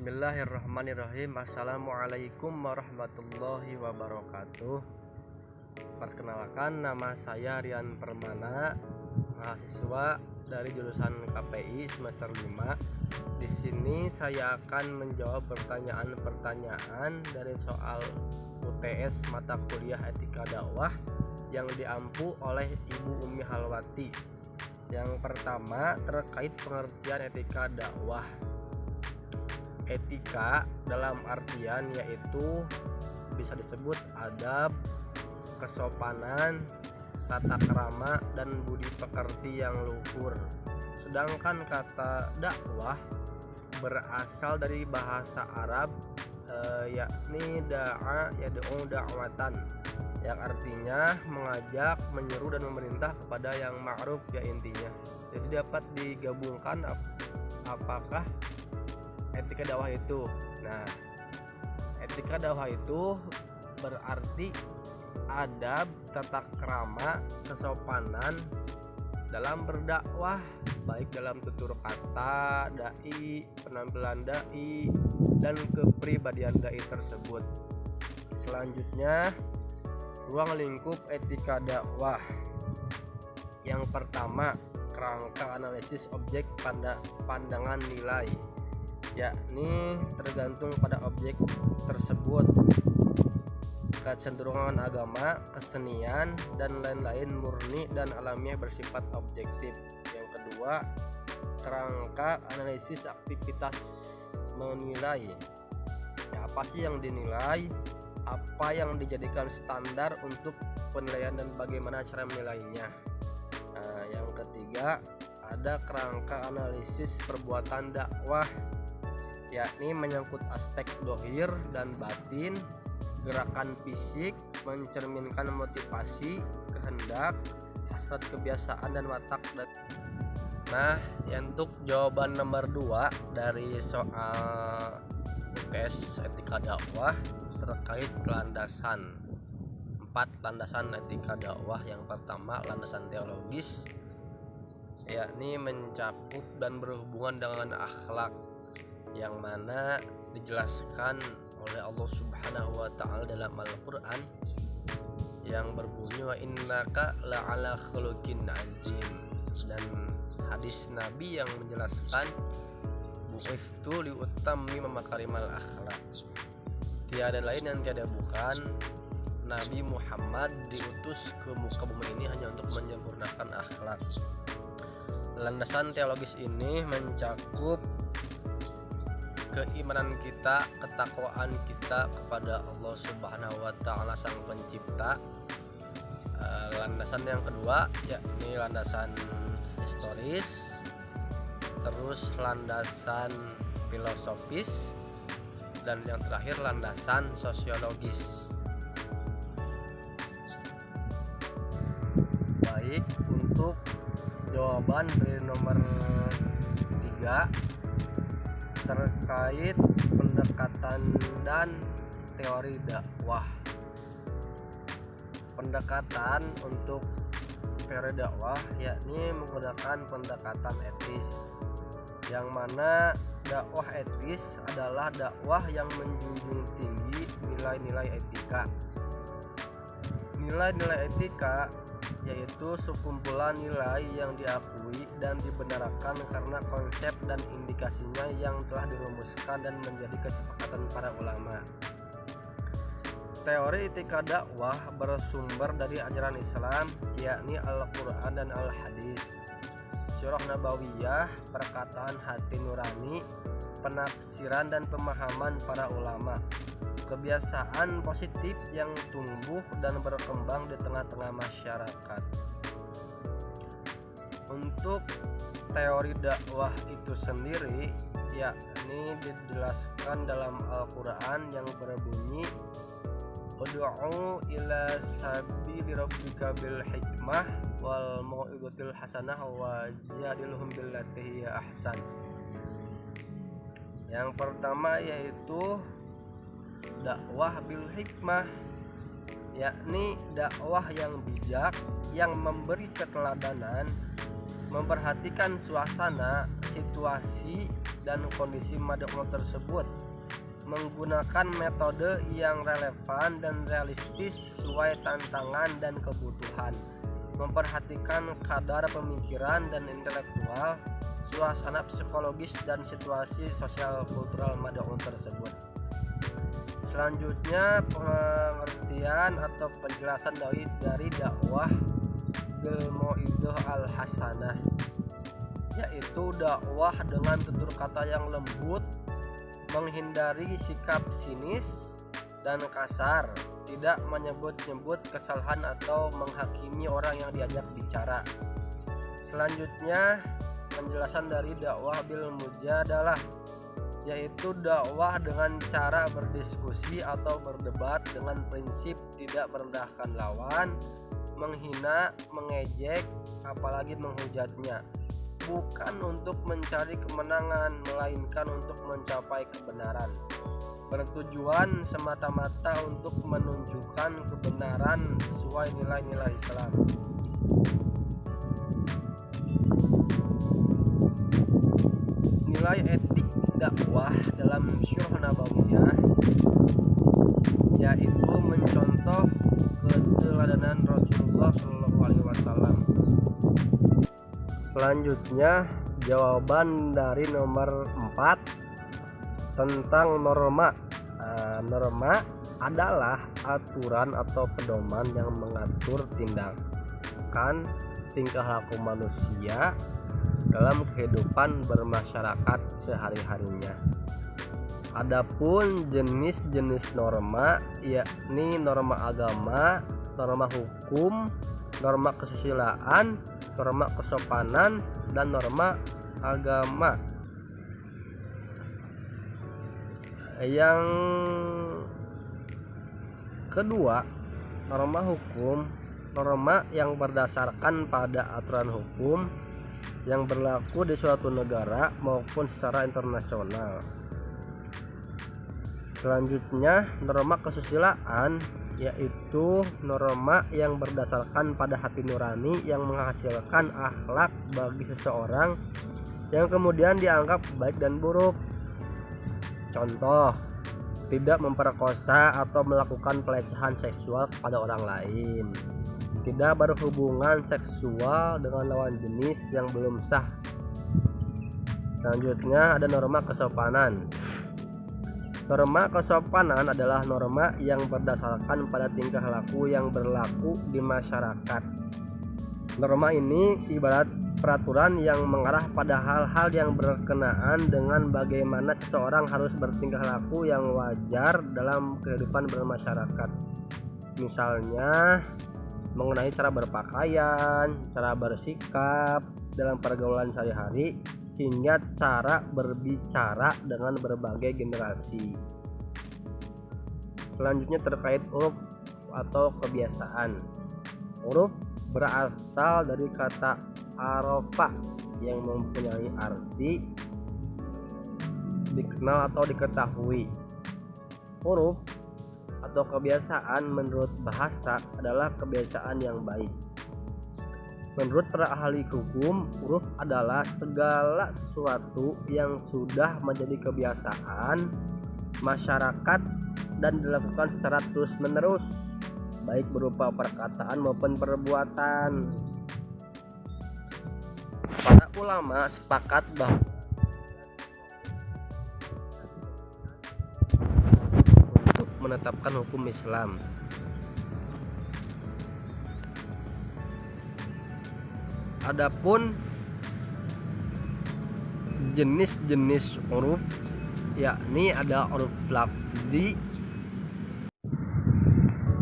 Bismillahirrahmanirrahim. Assalamualaikum warahmatullahi wabarakatuh. Perkenalkan, nama saya Rian Permana, mahasiswa dari jurusan KPI semester 5. Di sini saya akan menjawab pertanyaan-pertanyaan dari soal UTS mata kuliah Etika Dakwah yang diampu oleh Ibu Umi Halwati. Yang pertama terkait pengertian etika dakwah. Etika dalam artian yaitu bisa disebut adab, kesopanan, tata krama, dan budi pekerti yang luhur. Sedangkan kata dakwah berasal dari bahasa Arab yakni da'a yad'u da'watan, yang artinya mengajak, menyeru, dan memerintah kepada yang ma'ruf, ya intinya. Jadi dapat digabungkan apakah etika dakwah itu. Nah, etika dakwah itu berarti adab, tata krama, kesopanan dalam berdakwah, baik dalam tutur kata dai, penampilan dai, dan kepribadian dai tersebut. Selanjutnya, ruang lingkup etika dakwah. Yang pertama, kerangka analisis objek pada pandangan nilai, yakni tergantung pada objek tersebut, kecenderungan agama, kesenian, dan lain-lain, murni dan alamiah bersifat objektif. Yang kedua, kerangka analisis aktivitas menilai. Apa sih yang dinilai? Apa yang dijadikan standar untuk penilaian dan bagaimana cara menilainya? Nah, yang ketiga, ada kerangka analisis perbuatan dakwah, yakni menyangkut aspek dohir dan batin, gerakan fisik, mencerminkan motivasi, kehendak, hasrat, kebiasaan, dan watak. Nah, untuk jawaban nomor 2 dari soal UTS etika dakwah terkait landasan. 4 landasan etika dakwah. Yang pertama, landasan teologis, yakni mencakup dan berhubungan dengan akhlak, yang mana dijelaskan oleh Allah Subhanahu wa ta'ala dalam Al-Qur'an yang berbunyi wa innaka la'ala khuluqin azim, dan hadis Nabi yang menjelaskan bu'itsu liutammima makarimal akhlak. Tiada lain dan tiada bukan, Nabi Muhammad diutus ke muka bumi ini hanya untuk menyempurnakan akhlak. Landasan teologis ini mencakup keimanan kita, ketakwaan kita kepada Allah Subhanahu wa ta'ala sang pencipta. Landasan yang kedua yakni landasan historis, terus landasan filosofis, dan yang terakhir landasan sosiologis. Baik, untuk jawaban dari nomor 3 terkait pendekatan dan teori dakwah. Pendekatan untuk teori dakwah yakni menggunakan pendekatan etis, yang mana dakwah etis adalah dakwah yang menjunjung tinggi nilai-nilai etika. Nilai-nilai etika yaitu sekumpulan nilai yang diakui dan dibenarkan karena konsep dan indikasinya yang telah dirumuskan dan menjadi kesepakatan para ulama. Teori etika dakwah bersumber dari ajaran Islam, yakni Al-Quran dan Al-Hadis, Sirah Nabawiyah, perkataan hati nurani, penafsiran dan pemahaman para ulama, kebiasaan positif yang tumbuh dan berkembang di tengah-tengah masyarakat. Untuk teori dakwah itu sendiri yakni dijelaskan dalam Al-Quran yang berbunyi ud'u ila sabili rabbika bil hikmah wal mau'izatil hasanah wa jadilhum billati hiya ahsan. Yang pertama yaitu dakwah bil hikmah, yakni dakwah yang bijak, yang memberi keteladanan, memperhatikan suasana, situasi, dan kondisi mad'u tersebut, menggunakan metode yang relevan dan realistis sesuai tantangan dan kebutuhan, memperhatikan kadar pemikiran dan intelektual, suasana psikologis dan situasi sosial kultural mad'u tersebut. Selanjutnya, pengertian atau penjelasan dari dakwah bil mau'izah al hasanah, yaitu dakwah dengan tutur kata yang lembut, menghindari sikap sinis dan kasar, tidak menyebut-nyebut kesalahan atau menghakimi orang yang diajak bicara. Selanjutnya, penjelasan dari dakwah bil mujadalah, yaitu dakwah dengan cara berdiskusi atau berdebat dengan prinsip tidak merendahkan lawan, menghina, mengejek, apalagi menghujatnya, bukan untuk mencari kemenangan, melainkan untuk mencapai kebenaran, bertujuan semata-mata untuk menunjukkan kebenaran sesuai nilai-nilai Islam. Nilai etik dakwah dalam Syurah Nabawiyah, yaitu mencontoh keteladanan Rasulullah SAW. Selanjutnya, jawaban dari nomor 4 tentang norma. Norma adalah aturan atau pedoman yang mengatur tindakan tingkah laku manusia dalam kehidupan bermasyarakat sehari-harinya. Adapun jenis-jenis norma, yakni norma agama, norma hukum, norma kesusilaan, norma kesopanan, dan norma agama. Yang kedua, norma hukum, norma yang berdasarkan pada aturan hukum yang berlaku di suatu negara maupun secara internasional. Selanjutnya, norma kesusilaan, yaitu norma yang berdasarkan pada hati nurani yang menghasilkan akhlak bagi seseorang yang kemudian dianggap baik dan buruk. Contoh, tidak memperkosa atau melakukan pelecehan seksual kepada orang lain, tidak berhubungan seksual dengan lawan jenis yang belum sah. Selanjutnya ada norma kesopanan. Norma kesopanan adalah norma yang berdasarkan pada tingkah laku yang berlaku di masyarakat. Norma ini ibarat peraturan yang mengarah pada hal-hal yang berkenaan dengan bagaimana seseorang harus bertingkah laku yang wajar dalam kehidupan bermasyarakat. Misalnya, mengenai cara berpakaian, cara bersikap dalam pergaulan sehari-hari, hingga cara berbicara dengan berbagai generasi. Selanjutnya terkait uruf atau kebiasaan. Uruf berasal dari kata arafa yang mempunyai arti dikenal atau diketahui. Uruf atau kebiasaan menurut bahasa adalah kebiasaan yang baik. Menurut para ahli hukum, uruf adalah segala sesuatu yang sudah menjadi kebiasaan masyarakat dan dilakukan secara terus-menerus, baik berupa perkataan maupun perbuatan. Para ulama sepakat bahwa untuk menetapkan hukum Islam. Adapun jenis-jenis huruf, yakni ada huruf lafzi.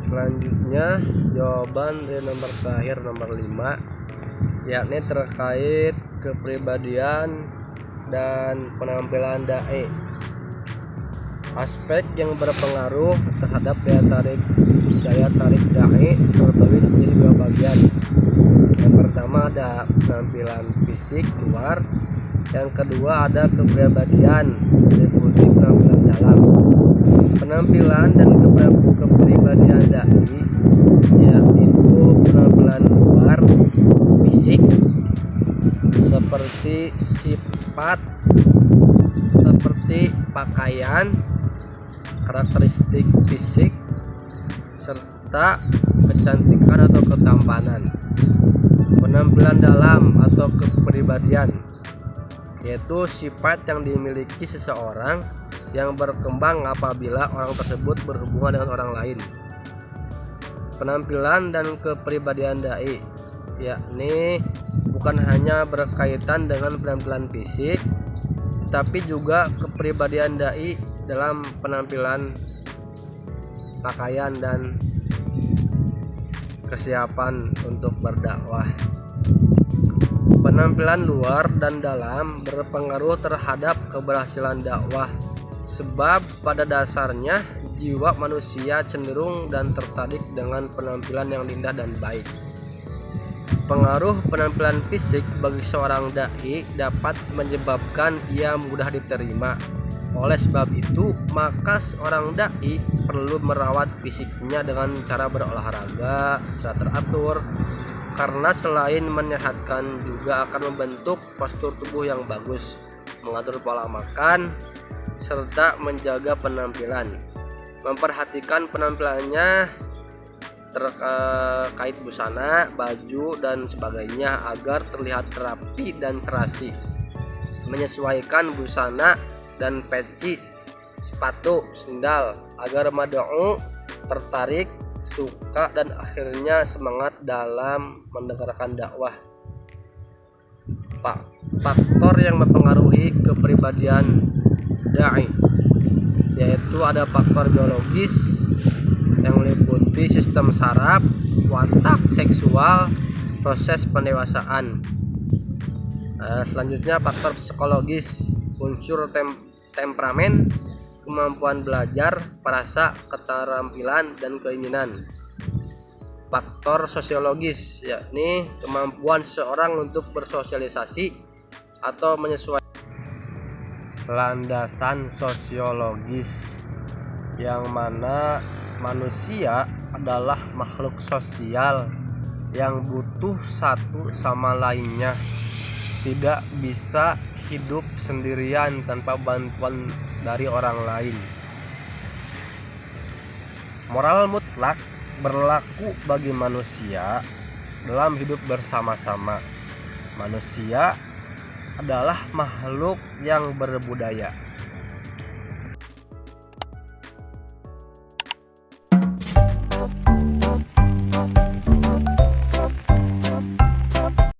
Selanjutnya jawaban dari nomor terakhir, nomor 5, yakni terkait kepribadian dan penampilan dai. Aspek yang berpengaruh terhadap daya tarik dai terbagi menjadi dua bagian. Yang pertama ada penampilan fisik luar, yang kedua ada kepribadian meliputi penampilan dalam. Penampilan dan kepribadian dai, yaitu penampilan luar fisik seperti sifat seperti pakaian, karakteristik fisik, serta kecantikan atau ketampanan. Penampilan dalam atau kepribadian yaitu sifat yang dimiliki seseorang yang berkembang apabila orang tersebut berhubungan dengan orang lain. Penampilan dan kepribadian dai yakni bukan hanya berkaitan dengan penampilan fisik, tetapi juga kepribadian dai dalam penampilan, pakaian, dan kesiapan untuk berdakwah. Penampilan luar dan dalam berpengaruh terhadap keberhasilan dakwah, sebab pada dasarnya jiwa manusia cenderung dan tertarik dengan penampilan yang indah dan baik. Pengaruh penampilan fisik bagi seorang dai dapat menyebabkan ia mudah diterima. Oleh sebab itu, maka seorang dai perlu merawat fisiknya dengan cara berolahraga secara teratur, karena selain menyehatkan juga akan membentuk postur tubuh yang bagus, mengatur pola makan, serta menjaga penampilan. Memperhatikan penampilannya terkait busana, baju, dan sebagainya agar terlihat rapi dan serasi. Menyesuaikan busana dan peci, sepatu, sendal agar mad'u tertarik, suka, dan akhirnya semangat dalam mendengarkan dakwah. Faktor yang mempengaruhi kepribadian dai yaitu ada faktor biologis yang meliputi sistem saraf, watak, seksual, proses pendewasaan. Selanjutnya faktor psikologis, unsur temperamen, kemampuan belajar, perasa, keterampilan, dan keinginan. Faktor sosiologis yakni kemampuan seseorang untuk bersosialisasi atau menyesuaikan. Landasan sosiologis, yang mana manusia adalah makhluk sosial yang butuh satu sama lainnya, tidak bisa hidup sendirian tanpa bantuan dari orang lain. Moral mutlak berlaku bagi manusia dalam hidup bersama-sama. Manusia adalah makhluk yang berbudaya.